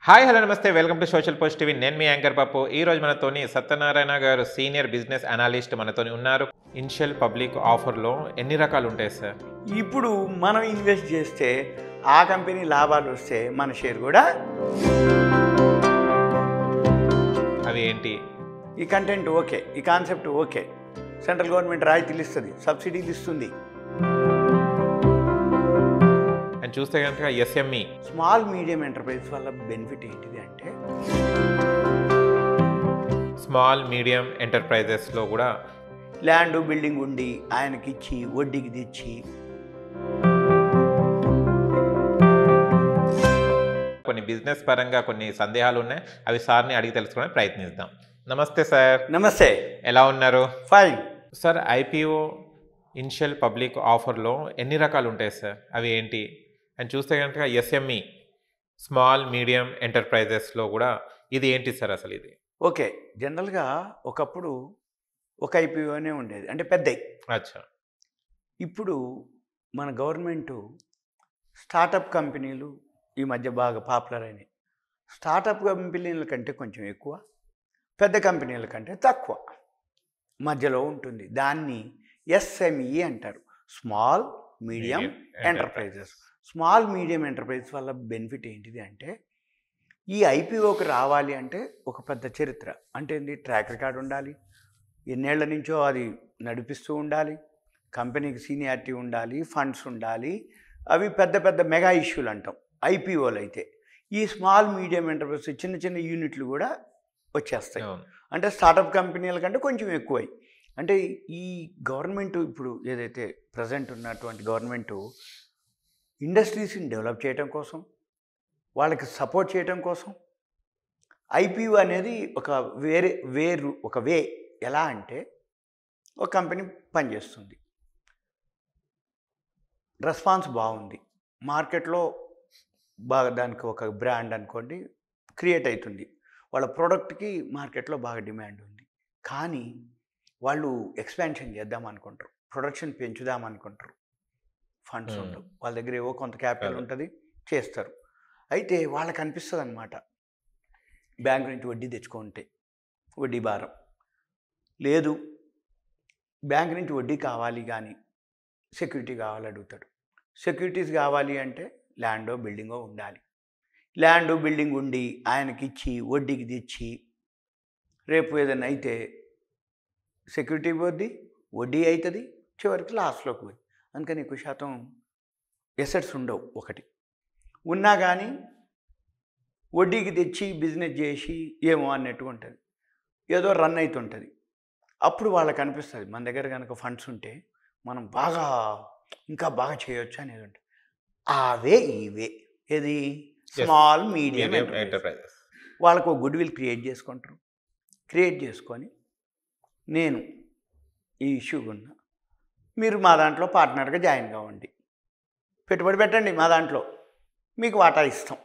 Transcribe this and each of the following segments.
Hi hello నమస్తే welcome to social post TV. నేను మీ యాంకర్ పప్పు. ఈ రోజు మనతోని సత్యనారాయణ గారు సీనియర్ బిజినెస్ అనలిస్ట్ మనతోని ఉన్నారు. ఇనిషియల్ పబ్లిక్ ఆఫర్లో ఎన్ని రకాలు ఉంటాయి సార్? ఇప్పుడు మనం ఇన్వెస్ట్ చేస్తే ఆ కంపెనీ లాభాలు వస్తే మన షేర్ కూడా అవి ఏంటి? ఈ కంటెంట్ ఓకే, ఈ కాన్సెప్ట్ ఓకే, సెంట్రల్ గవర్నమెంట్ రాయితీలు ఇస్తుంది, సబ్సిడీలు ఇస్తుంది. అని చూస్తే కనుక ఎస్ఎంఈ స్మాల్ మీడియం ఎంటర్ప్రైజ్ వల్ల బెనిఫిట్ ఏంటిది అంటే స్మాల్ మీడియం ఎంటర్ప్రైజెస్లో కూడా ల్యాండ్ బిల్డింగ్ ఉండి ఆయనకి ఇచ్చి వడ్డీకి తెచ్చి కొన్ని బిజినెస్ పరంగా కొన్ని సందేహాలు ఉన్నాయి. అవి సార్ని అడిగి తెలుసుకోవడానికి ప్రయత్నిద్దాం. నమస్తే సార్. నమస్తే. ఎలా ఉన్నారు? Fine sir, IPO initial public ఆఫర్లో ఎన్ని రకాలు ఉంటాయి సార్? అవి ఏంటి? అని చూస్తే కనుక ఎస్ఎంఈ స్మాల్ మీడియం ఎంటర్ప్రైజెస్లో కూడా ఇది ఏంటి సార్ అసలు? ఇది ఓకే. జనరల్గా ఒకప్పుడు ఒక ఐపీఓనే ఉండేది, అంటే పెద్దవి. అచ్చా. ఇప్పుడు మన గవర్నమెంటు స్టార్టప్ కంపెనీలు ఈ మధ్య బాగా పాపులర్ అయినాయి. స్టార్టప్ కంపెనీల కంటే కొంచెం ఎక్కువ, పెద్ద కంపెనీల కంటే తక్కువ మధ్యలో ఉంటుంది. దాన్ని ఎస్ఎంఈ అంటారు, small medium enterprises. Small medium enterprises వల్ల బెనిఫిట్ ఏంటిది అంటే ఈ ఐపీఓకి రావాలి అంటే ఒక పెద్ద చరిత్ర అంటే ఏంటి, ట్రాక్ రికార్డ్ ఉండాలి, ఎన్నేళ్ల నుంచో అది నడిపిస్తూ ఉండాలి, కంపెనీకి సీనియారిటీ ఉండాలి, ఫండ్స్ ఉండాలి. అవి పెద్ద పెద్ద మెగా ఇష్యూలు అంటాం ఐపీఓలు. అయితే ఈ స్మాల్ మీడియం ఎంటర్ప్రైజెస్ చిన్న చిన్న యూనిట్లు కూడా వచ్చేస్తాయి. అంటే స్టార్టప్ కంపెనీల కంటే కొంచెం ఎక్కువై. అంటే ఈ గవర్నమెంట్ ఇప్పుడు ఏదైతే ప్రజెంట్ ఉన్నటువంటి గవర్నమెంటు ఇండస్ట్రీస్ని డెవలప్ చేయడం కోసం, వాళ్ళకి సపోర్ట్ చేయడం కోసం ఐపీఓ అనేది ఒక ఒక వే. ఎలా అంటే ఒక కంపెనీ పనిచేస్తుంది, రెస్పాన్స్ బాగుంది, మార్కెట్లో బాగా దానికి ఒక బ్రాండ్ అనుకోండి క్రియేట్ అవుతుంది, వాళ్ళ ప్రోడక్ట్కి మార్కెట్లో బాగా డిమాండ్ ఉంది. కానీ వాళ్ళు ఎక్స్పాన్షన్ చేద్దాం అనుకుంటారు, ప్రొడక్షన్ పెంచుదాం అనుకుంటారు, ఫండ్స్ ఉండవు వాళ్ళ దగ్గర, ఏవో కొంత క్యాపిటల్ ఉంటుంది, చేస్తారు. అయితే వాళ్ళకి అనిపిస్తుంది అన్నమాట, బ్యాంక్ నుంచి వడ్డీ తెచ్చుకుంటే వడ్డీ భారం లేదు, బ్యాంక్ నుంచి వడ్డీ కావాలి కానీ సెక్యూరిటీ కావాలి అడుగుతాడు. సెక్యూరిటీస్ కావాలి అంటే ల్యాండో బిల్డింగో ఉండాలి, ల్యాండ్ బిల్డింగ్ ఉండి ఆయనకి ఇచ్చి వడ్డీకి తెచ్చి రేపు ఏదైనా అయితే సెక్యూరిటీ పోద్ది, వడ్డీ అవుతుంది, చివరికి లాస్లోకి పోయి. అందుకని ఎక్కువ శాతం ఎసెట్స్ ఉండవు. ఒకటి ఉన్నా కానీ వడ్డీకి తెచ్చి బిజినెస్ చేసి ఏమో అన్నట్టు ఉంటుంది, ఏదో రన్ అవుతుంటుంది. అప్పుడు వాళ్ళకి అనిపిస్తుంది మన దగ్గర కనుక ఫండ్స్ ఉంటే మనం బాగా ఇంకా బాగా చేయొచ్చు అనేది ఉంటుంది. అవే ఇవే ఏది స్మాల్ మీడియం ఎంటర్ప్రైజెస్. వాళ్ళకు ఒక గుడ్ విల్ క్రియేట్ చేసుకుంటారు. క్రియేట్ చేసుకొని నేను ఈ ఇష్యూగా ఉన్నా, మీరు మా దాంట్లో పార్ట్నర్గా జాయిన్ కావండి, పెట్టుబడి పెట్టండి మా దాంట్లో, మీకు వాటా ఇస్తాం,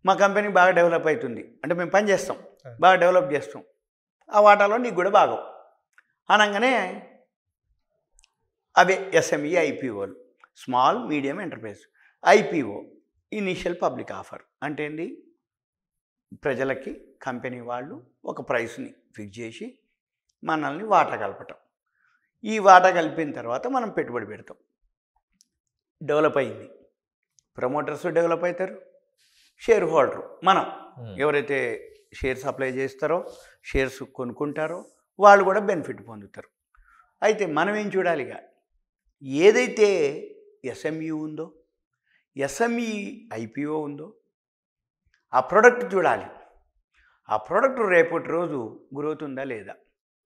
మా కంపెనీ బాగా డెవలప్ అవుతుంది అంటే మేము పని చేస్తాం, బాగా డెవలప్ చేస్తాం, ఆ వాటాలో నీకు కూడా బాగా అనగానే అవే ఎస్ఎంఈ ఐపీఓలు, small medium enterprise. IPO initial public offer అంటే ఏంటి, ప్రజలకి కంపెనీ వాళ్ళు ఒక ప్రైస్ని ఫిక్స్ చేసి మనల్ని వాటా కలపటం. ఈ వాటా కలిపిన తర్వాత మనం పెట్టుబడి పెడతాం, డెవలప్ అయింది, ప్రమోటర్స్ డెవలప్ అవుతారు, షేర్ హోల్డరు మనం ఎవరైతే షేర్స్ అప్లై చేస్తారో, షేర్స్ కొనుక్కుంటారో వాళ్ళు కూడా బెనిఫిట్ పొందుతారు. అయితే మనం ఏం చూడాలిగా, ఏదైతే ఎస్ఎంఈ ఉందో, ఎస్ఎంఈ ఐపీఓ ఉందో ఆ ప్రోడక్ట్ చూడాలి, ఆ ప్రోడక్ట్ రేపటి రోజు గ్రోత్ ఉందా లేదా.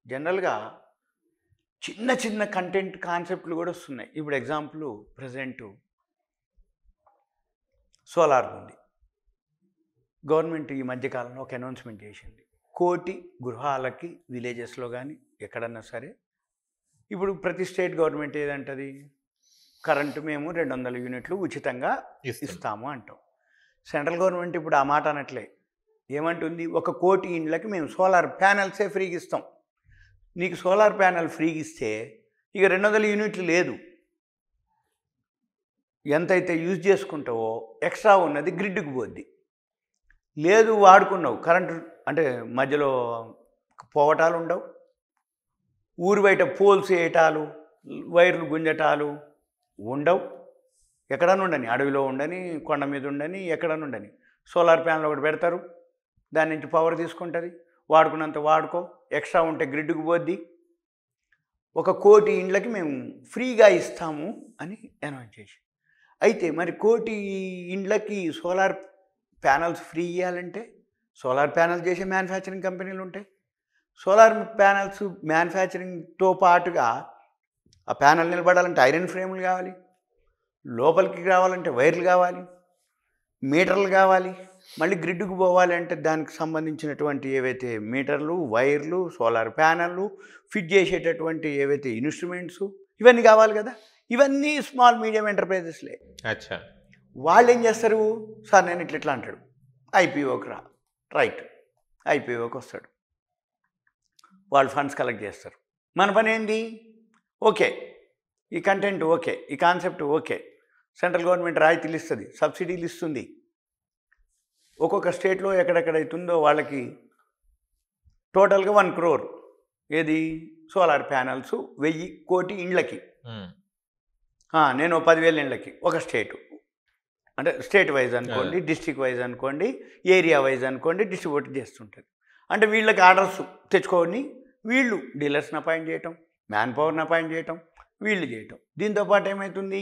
జనరల్గా చిన్న చిన్న కంటెంట్ కాన్సెప్ట్లు కూడా వస్తున్నాయి. ఇప్పుడు ఎగ్జాంపుల్ ప్రజెంటు సోలార్ ఉంది, గవర్నమెంట్ ఈ మధ్యకాలంలో ఒక అనౌన్స్మెంట్ చేసింది, 1,000,000 గృహాలకి విలేజెస్లో కానీ ఎక్కడన్నా సరే. ఇప్పుడు ప్రతి స్టేట్ గవర్నమెంట్ ఏదంటది, కరెంటు మేము 200 యూనిట్లు ఉచితంగా ఇస్తాము అంటాం. సెంట్రల్ గవర్నమెంట్ ఇప్పుడు ఆ మాట అనట్లే, ఏమంటుంది, 1,00,00,000 ఇండ్లకి మేము సోలార్ ప్యానెల్సే ఫ్రీగా ఇస్తాం. నీకు సోలార్ ప్యానెల్ ఫ్రీగా ఇస్తే ఇక 200 యూనిట్లు లేదు, ఎంతైతే యూజ్ చేసుకుంటావో ఎక్స్ట్రా ఉన్నది గ్రిడ్కి పోద్ది. లేదు వాడుకున్నావు కరెంటు అంటే మధ్యలో పోవటాలు ఉండవు, ఊరు బయట పోల్స్ వేయటాలు వైర్లు గుంజటాలు ఉండవు, ఎక్కడన్నా ఉండని, అడవిలో ఉండని, కొండ మీద ఉండని, ఎక్కడన్నా ఉండని. సోలార్ ప్యానల్ ఒకటి పెడతారు, దాని నుంచి పవర్ తీసుకుంటుంది, వాడుకున్నంత వాడుకో, ఎక్స్ట్రా ఉంటే గ్రిడ్కి పోద్ది. 1 కోటి ఇండ్లకి మేము ఫ్రీగా ఇస్తాము అని అనౌన్స్ చేసి, అయితే మరి 1 కోటి ఇండ్లకి సోలార్ ప్యానల్స్ ఫ్రీ ఇవ్వాలంటే సోలార్ ప్యానల్ చేసే మ్యానుఫ్యాక్చరింగ్ కంపెనీలు ఉంటాయి. సోలార్ ప్యానల్స్ మ్యానుఫ్యాక్చరింగ్తో పాటుగా ఆ ప్యానల్ నిలబడాలంటే ఐరన్ ఫ్రేములు కావాలి, లోపలికి రావాలంటే వైర్లు కావాలి, మీటర్లు కావాలి, మళ్ళీ గ్రిడ్కు పోవాలి అంటే దానికి సంబంధించినటువంటి ఏవైతే మీటర్లు, వైర్లు, సోలార్ ప్యానళ్ళు, ఫిట్ చేసేటటువంటి ఏవైతే ఇన్స్ట్రుమెంట్స్ ఇవన్నీ కావాలి కదా. ఇవన్నీ స్మాల్ మీడియం ఎంటర్ప్రైజెస్లే. అచ్చా, వాళ్ళు ఏం చేస్తారు, సార్ నేను ఇట్లా అంటాడు, ఐపీఓకి రా, రైట్, ఐపీఓకి వస్తాడు, వాళ్ళు ఫండ్స్ కలెక్ట్ చేస్తారు. మన పని ఏంటి, ఓకే ఈ కంటెంట్ ఓకే, ఈ కాన్సెప్ట్ ఓకే, సెంట్రల్ గవర్నమెంట్ రాయితీలు ఇస్తుంది, సబ్సిడీలు ఇస్తుంది, ఒక్కొక్క స్టేట్లో ఎక్కడెక్కడైతుందో వాళ్ళకి టోటల్గా 1 crore ఏది సోలార్ ప్యానల్స్ 1000 కోటి ఇండ్లకి, నేను 10,000 ఇండ్లకి ఒక స్టేటు, అంటే స్టేట్ వైజ్ అనుకోండి, డిస్ట్రిక్ట్ వైజ్ అనుకోండి, ఏరియా వైజ్ అనుకోండి, డిస్ట్రిబ్యూట్ చేస్తుంటుంది. అంటే వీళ్ళకి ఆర్డర్స్ తెచ్చుకొని వీళ్ళు డీలర్స్ని అపాయింట్ చేయటం, మ్యాన్ పవర్ని అపాయింట్ చేయటం, వీళ్ళు చేయటం. దీంతోపాటు ఏమవుతుంది,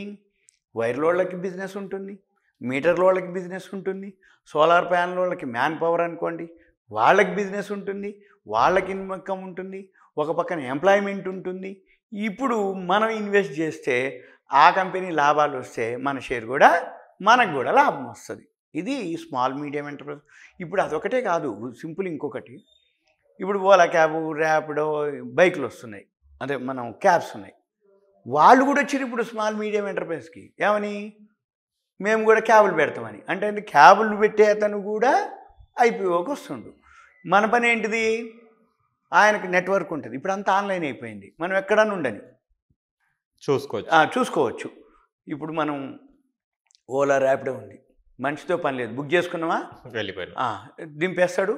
వైర్ల వాళ్ళకి బిజినెస్ ఉంటుంది, మీటర్ల వాళ్ళకి బిజినెస్ ఉంటుంది, సోలార్ ప్యానల్ వాళ్ళకి మ్యాన్ పవర్ అనుకోండి వాళ్ళకి బిజినెస్ ఉంటుంది, వాళ్ళకి ఇన్కమ్ ఉంటుంది, ఒక పక్కన ఎంప్లాయ్మెంట్ ఉంటుంది. ఇప్పుడు మనం ఇన్వెస్ట్ చేస్తే ఆ కంపెనీ లాభాలు వస్తే మన షేర్ కూడా మనకు కూడా లాభం వస్తుంది. ఇది స్మాల్ మీడియం ఎంటర్ప్రైజ్. ఇప్పుడు అదొకటే కాదు, సింపుల్ ఇంకొకటి, ఇప్పుడు ఓలా క్యాబు, ర్యాపిడో, బైకులు వస్తున్నాయి, అదే మనం క్యాబ్స్ ఉన్నాయి, వాళ్ళు కూడా వచ్చారు ఇప్పుడు స్మాల్ మీడియం ఎంటర్ప్రైజ్కి. ఏమని, మేము కూడా క్యాబులు పెడతామని. అంటే క్యాబులు పెట్టే అతను కూడా ఐపీఓకి వస్తుండు. మన పని ఏంటిది, ఆయనకు నెట్వర్క్ ఉంటుంది, ఇప్పుడు అంతా ఆన్లైన్ అయిపోయింది, మనం ఎక్కడన్నా ఉండని చూసుకోవచ్చు. ఇప్పుడు మనం ఓలా, ర్యాపిడో ఉంది, మనిషితో పని లేదు, బుక్ చేసుకున్నామా దింపేస్తాడు,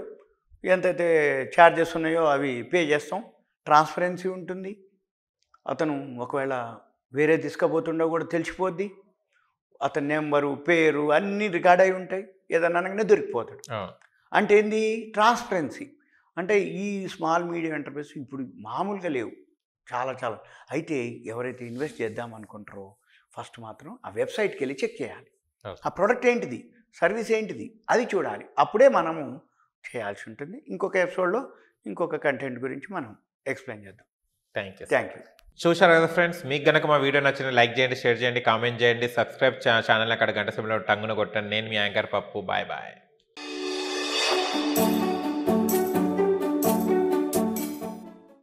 ఎంతైతే ఛార్జెస్ ఉన్నాయో అవి పే చేస్తాం, ట్రాన్స్పరెన్సీ ఉంటుంది, అతను ఒకవేళ వేరే తీసుకుపోతుండో కూడా తెలిసిపోద్ది, అతని నెంబరు, పేరు అన్నీ రికార్డ్ అయి ఉంటాయి, ఏదన్నా అనగానే దొరికిపోతాడు. అంటే ఏంది, ట్రాన్స్పరెన్సీ. అంటే ఈ స్మాల్ మీడియం ఎంటర్ప్రైజ్ ఇప్పుడు మామూలుగా లేవు, చాలా చాలా. అయితే ఎవరైతే ఇన్వెస్ట్ చేద్దాం అనుకుంటారో ఫస్ట్ మాత్రం ఆ వెబ్సైట్కి వెళ్ళి చెక్ చేయాలి, ఆ ప్రోడక్ట్ ఏంటిది, సర్వీస్ ఏంటిది, అది చూడాలి, అప్పుడే మనము చేయాల్సి ఉంటుంది. ఇంకొక ఎపిసోడ్లో ఇంకొక కంటెంట్ గురించి మనం ఎక్స్ప్లెయిన్ చేద్దాం. Thank you. చూశారు కదా ఫ్రెండ్స్, మీకు గనక మా వీడియో నచ్చిన లైక్ చేయండి, షేర్ చేయండి, కామెంట్ చేయండి, సబ్స్క్రైబ్ ఛానల్ అక్కడ గంట సింబల్ టంగున కొట్టండి. నేను మీ యాంకర్ పప్పు. Bye bye.